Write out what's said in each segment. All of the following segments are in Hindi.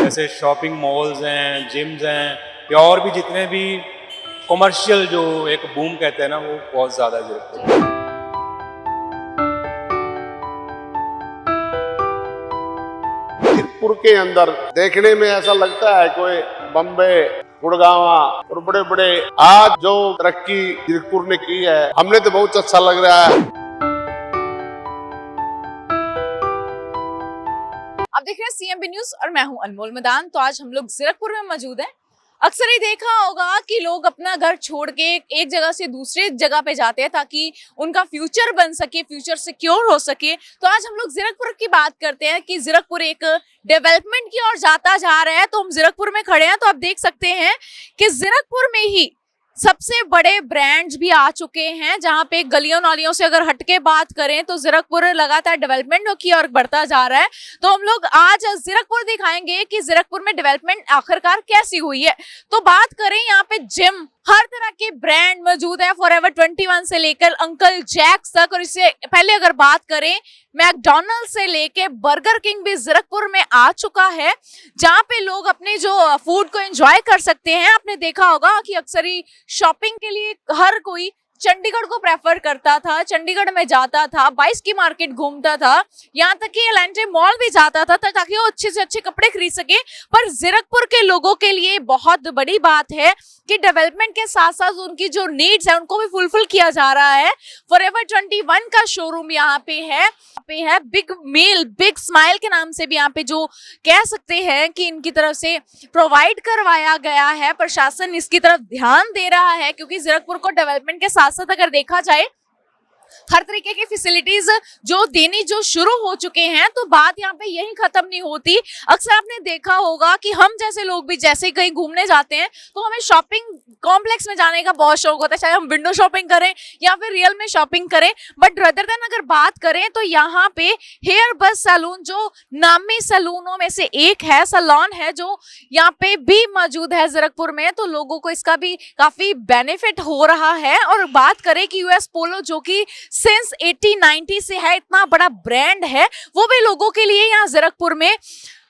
जैसे शॉपिंग मॉल्स हैं, जिम्स हैं, या और भी जितने भी कमर्शियल जो एक बूम कहते हैं ना, वो बहुत ज़्यादा है जीरकपुर में। जीरकपुर के अंदर देखने में ऐसा लगता है कोई बम्बे, गुड़गांव और बड़े बड़े आज जो तरक्की जीरकपुर ने की है, हमने तो बहुत अच्छा लग रहा है। आप देख रहे हैं सीएमबी न्यूज और मैं हूं अनमोल मैदान। तो आज हम लोग जीरकपुर में मौजूद हैं। अक्सर ही देखा होगा कि लोग अपना घर छोड़ के एक जगह से दूसरे जगह पे जाते हैं ताकि उनका फ्यूचर बन सके, फ्यूचर सिक्योर हो सके। तो आज हम लोग जीरकपुर की बात करते हैं कि जीरकपुर एक डेवलपमेंट की ओर जाता जा रहा है। तो हम जीरकपुर में खड़े हैं, तो आप देख सकते हैं कि जीरकपुर में ही सबसे बड़े ब्रांड्स भी आ चुके हैं, जहां पे गलियों नालियों से अगर हटके बात करें तो जीरकपुर लगातार डेवलपमेंट की ओर बढ़ता जा रहा है। तो हम लोग आज जीरकपुर दिखाएंगे कि जीरकपुर में डेवलपमेंट आखिरकार कैसी हुई है। तो बात करें यहाँ पे जिम, हर तरह के ब्रांड मौजूद है, फॉरएवर 21 से लेकर अंकल जैक्स तक, और इससे पहले अगर बात करें मैकडॉनल्ड से लेके बर्गर किंग भी जीरकपुर में आ चुका है, जहां पे लोग अपने जो फूड को एंजॉय कर सकते हैं। आपने देखा होगा कि अक्सर ही शॉपिंग के लिए हर कोई चंडीगढ़ को प्रेफर करता था, चंडीगढ़ में जाता था, 22 की मार्केट घूमता था, यहाँ तक कि एलेंटे मॉल भी जाता था ताकि वो अच्छे से अच्छे कपड़े खरीद सके। पर जीरकपुर के लोगों के लिए बहुत बड़ी बात है कि डेवलपमेंट के साथ साथ उनकी जो नीड्स है उनको भी फुलफिल किया जा रहा है। फॉरएवर 21 का शोरूम यहाँ पे है बिग मील, बिग स्माइल के नाम से भी यहाँ पे जो कह सकते हैं कि इनकी तरफ से प्रोवाइड करवाया गया है। प्रशासन इसकी तरफ ध्यान दे रहा है, क्योंकि जीरकपुर को डेवलपमेंट के साथ साथ अगर देखा जाए हर तरीके की फैसिलिटीज जो देनी जो शुरू हो चुके हैं, तो बात यहाँ पे यही खत्म नहीं होती। अक्सर आपने देखा होगा कि हम जैसे लोग भी जैसे कहीं घूमने जाते हैं तो हमें शॉपिंग कॉम्प्लेक्स में जाने का बहुत शौक होता है, चाहे हम विंडो शॉपिंग करें या फिर रियल में शॉपिंग करें। बट रदर देन अगर बात करें तो यहाँ पे हेयर बस सैलून जो नामी सैलूनों में से एक है, सैलून है जो यहाँ पे भी मौजूद है जीरकपुर में, तो लोगों को इसका भी काफी बेनिफिट हो रहा है। और बात करें कि यूएस पोलो जो कि सिंस 80-90 से है, इतना बड़ा ब्रांड है, वो भी लोगों के लिए यहाँ जीरकपुर में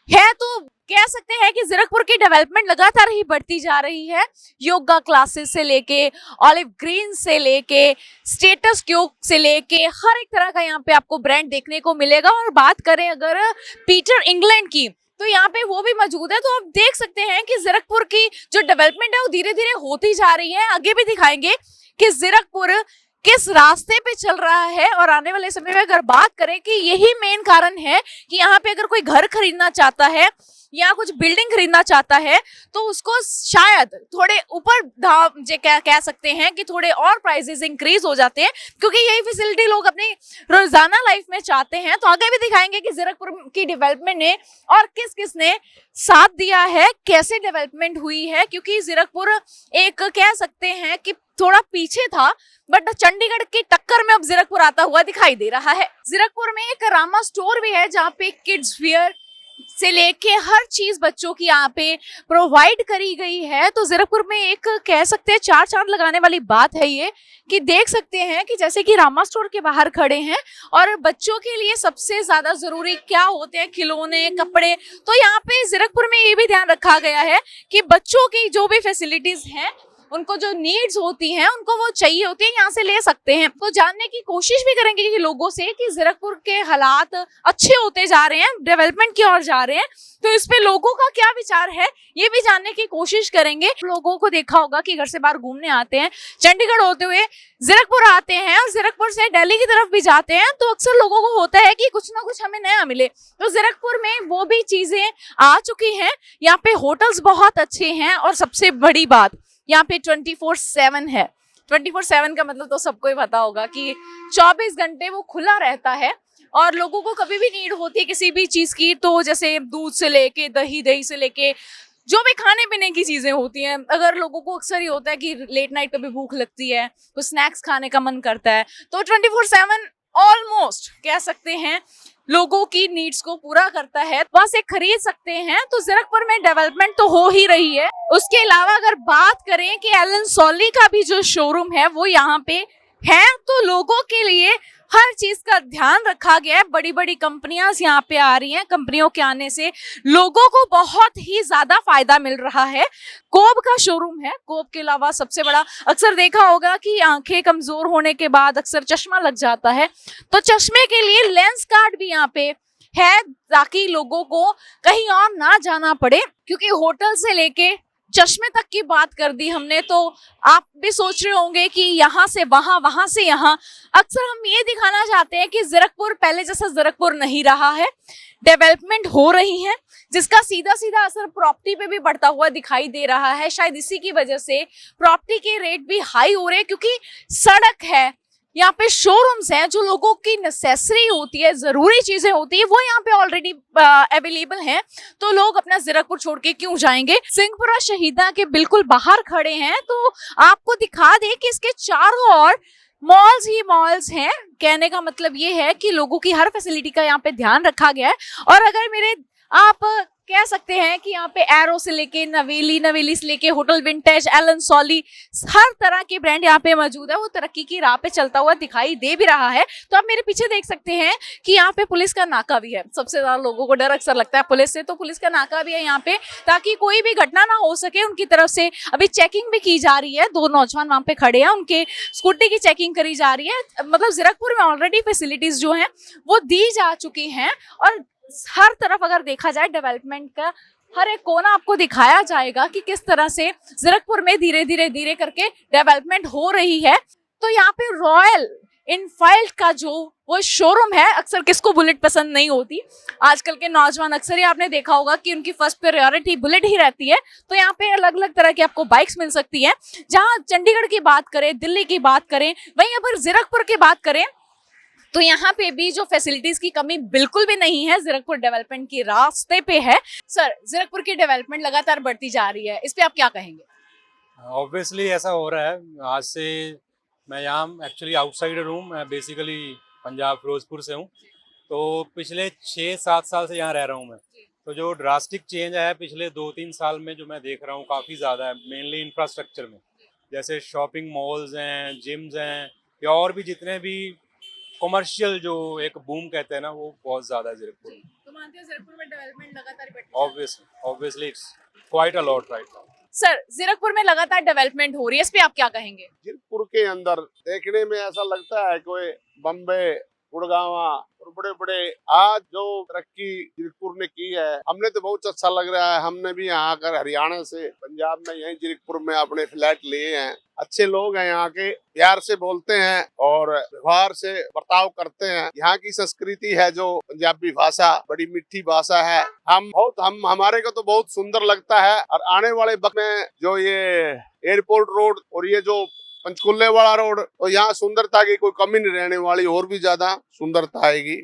है। तो कह सकते हैं कि जीरकपुर की डेवलपमेंट लगातार ही बढ़ती जा रही है। योगा क्लासेस से लेके ऑलिव ग्रीन से लेके स्टेटस क्यू से लेके हर एक तरह का यहाँ पे आपको ब्रांड देखने को मिलेगा। और बात करें अगर पीटर इंग्लैंड की, तो यहाँ पे वो भी मौजूद है। तो आप देख सकते हैं कि जीरकपुर की जो डेवलपमेंट है वो धीरे धीरे होती जा रही है। आगे भी दिखाएंगे कि जीरकपुर किस रास्ते पे चल रहा है। और आने वाले समय में अगर बात करें कि यही मेन कारण है कि यहाँ पे अगर कोई घर खरीदना चाहता है या कुछ बिल्डिंग खरीदना चाहता है तो उसको शायद थोड़े ऊपर दाम कह सकते हैं कि थोड़े और प्राइसेस इंक्रीज हो जाते हैं, क्योंकि यही फैसिलिटी लोग अपनी रोजाना लाइफ में चाहते हैं। तो आगे भी दिखाएंगे कि जीरकपुर की डेवलपमेंट ने और किस किस ने साथ दिया है, कैसे डेवलपमेंट हुई है। क्योंकि जीरकपुर एक कह सकते हैं कि थोड़ा पीछे था, बट चंडीगढ़ की टक्कर में अब जीरकपुर आता हुआ दिखाई दे रहा है। जीरकपुर में एक रामा स्टोर भी है, जहाँ पे किड्स वियर से लेके हर चीज बच्चों की यहाँ पे प्रोवाइड करी गई है। तो जीरकपुर में एक कह सकते हैं चार चांद लगाने वाली बात है ये, कि देख सकते हैं कि जैसे कि रामा स्टोर के बाहर खड़े हैं और बच्चों के लिए सबसे ज्यादा जरूरी क्या होते हैं, खिलौने, कपड़े। तो यहाँ पे जीरकपुर में ये भी ध्यान रखा गया है कि बच्चों की जो भी फैसिलिटीज हैं, उनको जो नीड्स होती हैं, उनको वो चाहिए होती है, यहाँ से ले सकते हैं। तो जानने की कोशिश भी करेंगे कि लोगों से कि जीरकपुर के हालात अच्छे होते जा रहे हैं, डेवलपमेंट की ओर जा रहे हैं, तो इस पे लोगों का क्या विचार है ये भी जानने की कोशिश करेंगे। लोगों को देखा होगा कि घर से बाहर घूमने आते हैं, चंडीगढ़ होते हुए जीरकपुर आते हैं और जीरकपुर से दिल्ली की तरफ भी जाते हैं, तो अक्सर लोगों को होता है कि कुछ ना कुछ हमें नया मिले। तो जीरकपुर में वो भी चीजें आ चुकी हैं। यहाँ पे होटल्स बहुत अच्छे हैं और सबसे बड़ी बात यहाँ पे 24/7 है। 24/7 का मतलब तो सबको ही पता होगा कि 24 घंटे वो खुला रहता है और लोगों को कभी भी नीड होती है किसी भी चीज की, तो जैसे दूध से लेके दही से लेके जो भी खाने पीने की चीजें होती हैं। अगर लोगों को अक्सर ही होता है कि लेट नाइट कभी भूख लगती है, तो स्नैक्स खाने का मन करता है, तो 24/7 ऑलमोस्ट कह सकते हैं लोगों की नीड्स को पूरा करता है, वहां से खरीद सकते हैं। तो जीरकपुर में डेवलपमेंट तो हो ही रही है। उसके अलावा अगर बात करें कि एलन सोली का भी जो शोरूम है वो यहाँ पे है, तो लोगों के लिए हर चीज का ध्यान रखा गया है। बड़ी बड़ी कंपनियां यहाँ पे आ रही हैं। कंपनियों के आने से लोगों को बहुत ही ज्यादा फायदा मिल रहा है। कोब का शोरूम है। कोब के अलावा सबसे बड़ा, अक्सर देखा होगा कि आंखें कमजोर होने के बाद अक्सर चश्मा लग जाता है, तो चश्मे के लिए लेंस कार्ड भी यहाँ पे है, ताकि लोगों को कहीं और ना जाना पड़े। क्योंकि होटल से लेके चश्मे तक की बात कर दी हमने, तो आप भी सोच रहे होंगे कि यहाँ से वहां, वहां से यहाँ। अक्सर हम ये दिखाना चाहते हैं कि जीरकपुर पहले जैसा जीरकपुर नहीं रहा है, डेवलपमेंट हो रही है, जिसका सीधा सीधा असर प्रॉपर्टी पे भी पड़ता हुआ दिखाई दे रहा है। शायद इसी की वजह से प्रॉपर्टी के रेट भी हाई हो रहे हैं, क्योंकि सड़क है, यहाँ पे शोरूम्स हैं, जो लोगों की नेसेसरी होती है, जरूरी चीजें होती है, वो यहाँ पे ऑलरेडी अवेलेबल हैं। तो लोग अपना जीरकपुर छोड़ के क्यों जाएंगे। सिंहपुरा शहीदा के बिल्कुल बाहर खड़े हैं, तो आपको दिखा दे कि इसके चारों ओर मॉल्स ही मॉल्स हैं। कहने का मतलब ये है कि लोगों की हर फैसिलिटी का यहाँ पे ध्यान रखा गया है। और अगर मेरे, आप कह सकते हैं कि यहाँ पे एरो से लेके नवेली, नवेली से लेके होटल विंटेज, एलन सॉली, हर तरह के ब्रांड यहाँ पे मौजूद है। वो तरक्की की राह पे चलता हुआ दिखाई दे भी रहा है। तो आप मेरे पीछे देख सकते हैं कि यहाँ पे पुलिस का नाका भी है। सबसे ज्यादा लोगों को डर अक्सर लगता है पुलिस से, तो पुलिस का नाका भी है यहाँ पे, ताकि कोई भी घटना ना हो सके उनकी तरफ से। अभी चेकिंग भी की जा रही है। 2 नौजवान वहां पे खड़े हैं, उनके स्कूटी की चेकिंग करी जा रही है। मतलब जीरकपुर में ऑलरेडी फैसिलिटीज जो है वो दी जा चुकी हैं, और हर तरफ अगर देखा जाए डेवलपमेंट का हर एक कोना आपको दिखाया जाएगा कि किस तरह से जीरकपुर में धीरे धीरे धीरे करके डेवलपमेंट हो रही है। तो यहाँ पे रॉयल इनफील्ड का जो वो शोरूम है, अक्सर किसको बुलेट पसंद नहीं होती। आजकल के नौजवान अक्सर ही आपने देखा होगा कि उनकी फर्स्ट प्रायोरिटी बुलेट ही रहती है। तो यहाँ पे अलग अलग तरह की आपको बाइक्स मिल सकती हैं। जहाँ चंडीगढ़ की बात करें, दिल्ली की बात करें, वहीं अगर जीरकपुर की बात करें, तो यहाँ पे भी जो फैसिलिटीज की कमी बिल्कुल भी नहीं है। जीरकपुर डेवलपमेंट की रास्ते पे है। सर, जीरकपुर की डेवलपमेंट लगातार बढ़ती जा रही है, इस पे आप क्या कहेंगे। ऑब्वियसली ऐसा हो रहा है। आज से मैं यहाँ एक्चुअली आउटसाइडर हूँ, मैं बेसिकली पंजाब फिरोजपुर से हूँ। तो पिछले 6-7 साल से यहाँ रह रहा हूँ मैं। तो जो ड्रास्टिक चेंज है पिछले 2-3 साल में, जो मैं देख रहा हूँ काफ़ी ज़्यादा है, मेनली इंफ्रास्ट्रक्चर में। जैसे शॉपिंग मॉल्स हैं, जिम्स हैं, या और भी जितने भी कमर्शियल जो एक बूम कहते हैं ना, वो बहुत ज़्यादा है जीरकपुर में। तो मानते हो जीरकपुर में डेवलपमेंट लगातार बढ़ती है। Obviously it's quite a lot right now. Sir, Zirakpur में लगातार डेवलपमेंट हो रही है, इस पे आप क्या कहेंगे। जीरकपुर के अंदर देखने में ऐसा लगता है कोई बम्बे, गुड़गावा और बड़े बड़े आज जो तरक्की जीरकपुर ने की है, हमने तो बहुत अच्छा लग रहा है। हमने भी यहाँ आकर हरियाणा से, पंजाब में, यहीं जीरकपुर में अपने फ्लैट लिए हैं। अच्छे लोग हैं यहाँ के, प्यार से बोलते हैं और व्यवहार से बर्ताव करते हैं। यहाँ की संस्कृति है जो पंजाबी भाषा बड़ी मीठी भाषा है। हमारे को तो बहुत सुंदर लगता है। और आने वाले वक्त में जो ये एयरपोर्ट रोड और ये जो पंचकुले वाला रोड, तो यहाँ सुंदरता की कोई कमी नहीं रहने वाली, और भी ज्यादा सुंदरता आएगी।